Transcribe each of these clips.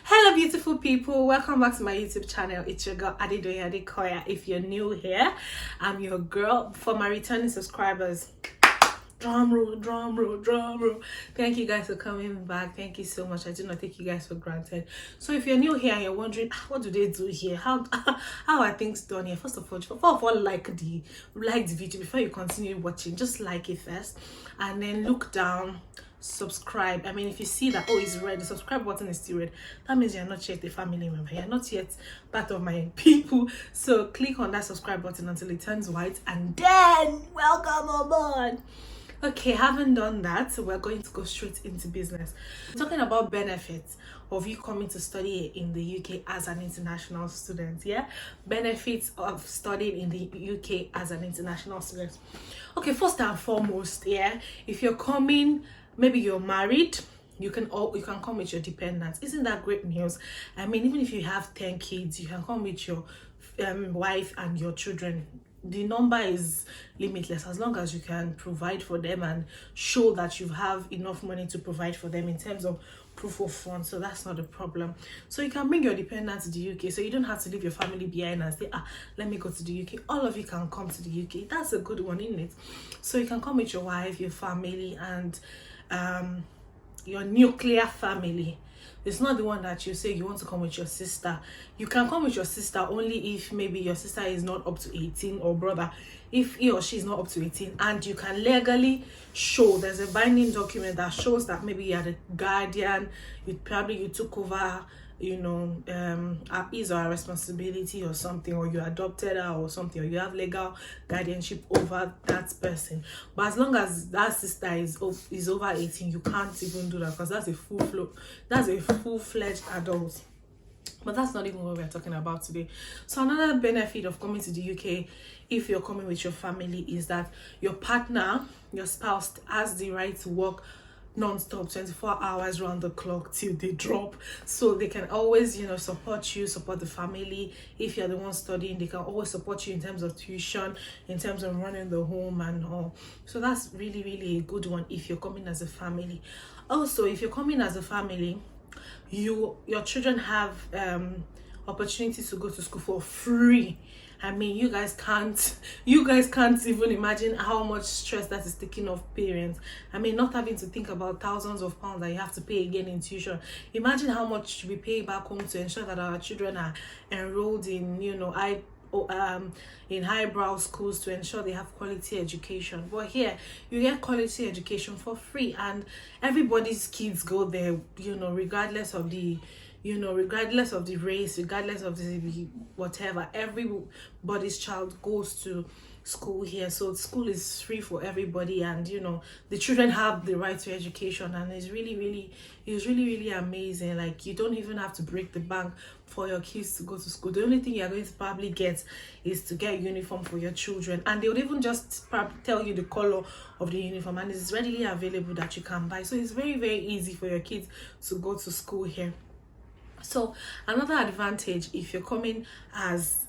Hello beautiful people, welcome back to my YouTube channel. It's your girl Adedoye Adekoya. If you're new here, I'm your girl. For my returning subscribers, drum roll, drum roll, drum roll. Thank you guys for coming back. Thank you so much. I do not take you guys for granted. So if you're new here and you're wondering what do they do here, how are things done here, first of all like the video before you continue watching. Just like it first and then look down, subscribe. I mean, if you see that it's red, the subscribe button is still red, that means you're not yet a family member, you're not yet part of my people. So click on that subscribe button until it turns white and then welcome aboard. Okay, having done that, we're going to go straight into business. We're talking about benefits of you coming to study in the UK as an international student. Yeah, benefits of studying in the UK as an international student. Okay, first and foremost, yeah, if you're coming, maybe you're married, you can come with your dependents. Isn't that great news? I mean, even if you have 10 kids, you can come with your wife and your children. The number is limitless as long as you can provide for them and show that you have enough money to provide for them in terms of proof of funds. So that's not a problem. So you can bring your dependents to the UK, so you don't have to leave your family behind and say, let me go to the UK. All of you can come to the UK. That's a good one, isn't it? So you can come with your wife, your family, and your nuclear family. It's not the one that you say you want to come with your sister. You can come with your sister only if maybe your sister is not up to 18, or brother if he or she is not up to 18, and you can legally show, there's a binding document that shows that maybe you are the guardian, you took over, his or her responsibility or something, or you adopted her or something, or you have legal guardianship over that person. But as long as that sister is over 18, you can't even do that, because that's a full-fledged adult. But that's not even what we're talking about today. So another benefit of coming to the UK, if you're coming with your family, is that your partner, your spouse, has the right to work non-stop 24 hours round the clock till they drop. So they can always support you, support the family. If you're the one studying, they can always support you in terms of tuition, in terms of running the home and all. So that's really, really a good one if you're coming as a family. Also, if you're coming as a family, your children have opportunities to go to school for free. I mean, you guys can't even imagine how much stress that is taking off parents. I mean, not having to think about thousands of pounds that you have to pay again in tuition. Imagine how much we pay back home to ensure that our children are enrolled in in highbrow schools, to ensure they have quality education. But here you get quality education for free, and everybody's kids go there, regardless of the race, regardless of the whatever. Everybody's child goes to school here, so school is free for everybody, and the children have the right to education, and it's really amazing. Like, you don't even have to break the bank for your kids to go to school. The only thing you're going to probably get is to get a uniform for your children, and they would even just probably tell you the color of the uniform, and it's readily available that you can buy. So it's very, very easy for your kids to go to school here. So another advantage if you're coming as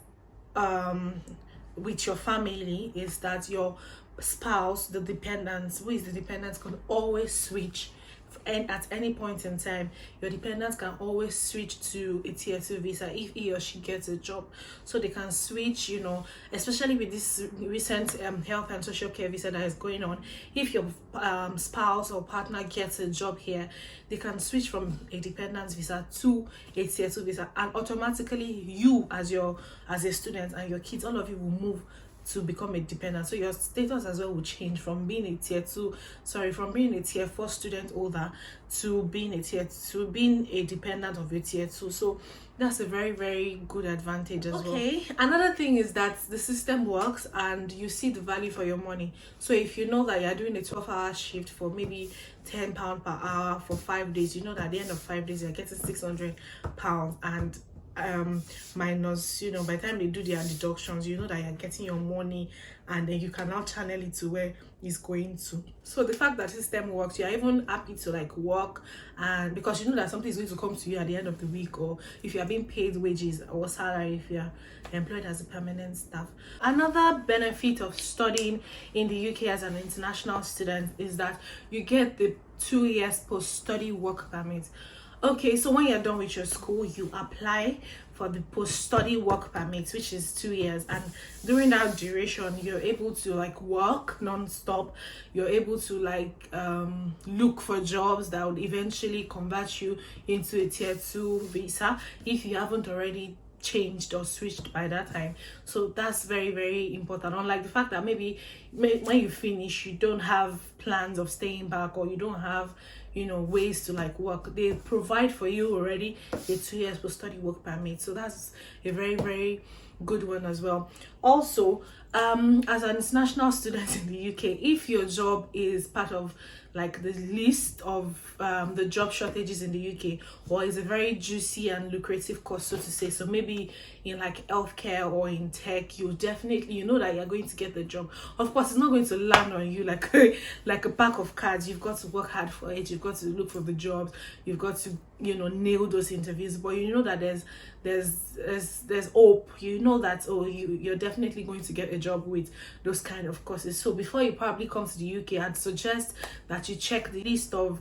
with your family is that your spouse, the dependents, who is the dependent, can always switch. And at any point in time, your dependents can always switch to a tier 2 visa if he or she gets a job. So they can switch, especially with this recent health and social care visa that is going on. If your spouse or partner gets a job here, they can switch from a dependent visa to a tier 2 visa, and automatically you as a student and your kids, all of you will move to become a dependent. So your status as well will change from being a tier 4 student holder to being a dependent of a tier 2. So that's a very, very good advantage as well. Okay, another thing is that the system works and you see the value for your money. So if you know that you're doing a 12-hour shift for maybe £10 per hour for 5 days, you know that at the end of 5 days you're getting £600, and minus, by the time they do their deductions, you know that you're getting your money, and then you can now channel it to where it's going to. So the fact that the system works, you're even happy to work, and because you know that something is going to come to you at the end of the week, or if you are being paid wages or salary if you're employed as a permanent staff. Another benefit of studying in the UK as an international student is that you get the 2 years post-study work permit. Okay, so when you're done with your school, you apply for the post-study work permit, which is 2 years, and during that duration you're able to like work non-stop. You're able to like look for jobs that would eventually convert you into a tier 2 visa if you haven't already changed or switched by that time. So that's very, very important. Unlike the fact that maybe when you finish you don't have plans of staying back, or you don't have, you know, ways to like work, they provide for you already a 2 years post study work permit. So that's a very, very good one as well. Also, as an international student in the UK, if your job is part of like the list of the job shortages in the UK, or is a very juicy and lucrative course, so to say, so maybe in like healthcare or in tech, you definitely, you know that you're going to get the job. Of course, it's not going to land on you like like a pack of cards. You've got to work hard for it. You've got to look for the jobs. You've got to, you know, nail those interviews. But you know that there's hope. You know that, oh, you're definitely going to get a job with those kind of courses. So before you probably come to the UK, I'd suggest that you check the list of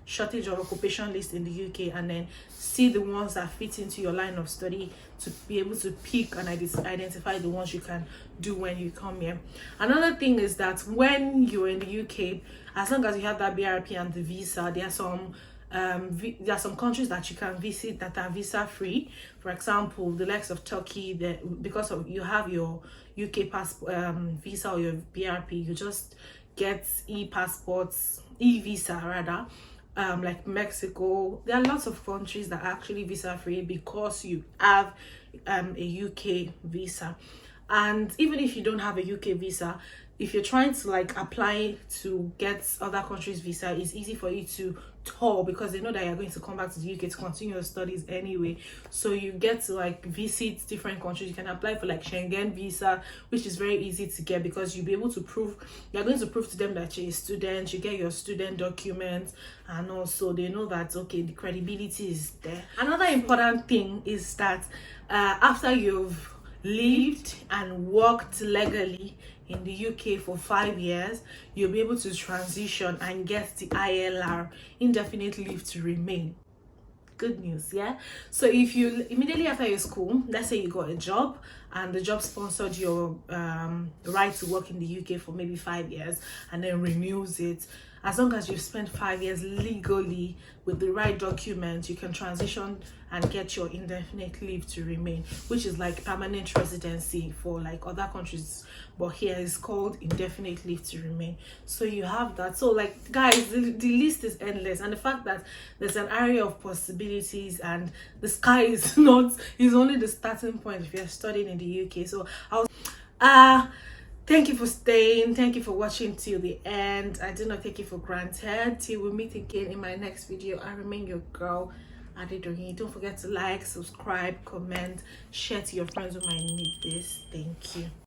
shortage of occupation list in the UK, and then see the ones that fit into your line of study to be able to pick and identify the ones you can do when you come here. Another thing is that when you're in the UK, as long as you have that BRP and the visa, there are some countries that you can visit that are visa free. For example, the likes of Turkey, because of you have your UK passport, visa, or your BRP, you just get e-passports, e-visa rather. Like Mexico, there are lots of countries that are actually visa free because you have a UK visa. And even if you don't have a UK visa, if you're trying to like apply to get other countries visa, it's easy for you to tour, because they know that you're going to come back to the UK to continue your studies anyway. So you get to like visit different countries. You can apply for like Schengen visa, which is very easy to get, because you'll be able to you're going to prove to them that you're a student. You get your student documents, and also they know that, okay, the credibility is there. Another important thing is that after you've lived and worked legally in the UK for 5 years, you'll be able to transition and get the ILR, indefinite leave to remain. Good news, yeah? So if you immediately after your school, let's say you got a job and the job sponsored your right to work in the UK for maybe 5 years and then renews it, as long as you've spent 5 years legally with the right documents, you can transition and get your indefinite leave to remain, which is like permanent residency for like other countries, but here it's called indefinite leave to remain. So you have that. So like guys, the list is endless, and the fact that there's an area of possibilities and the sky is only the starting point if you're studying in the UK. So thank you for staying. Thank you for watching till the end. I do not take it for granted. Till we meet again in my next video, I remain your girl, Adedoyin. Don't forget to like, subscribe, comment, share to your friends who might need this. Thank you.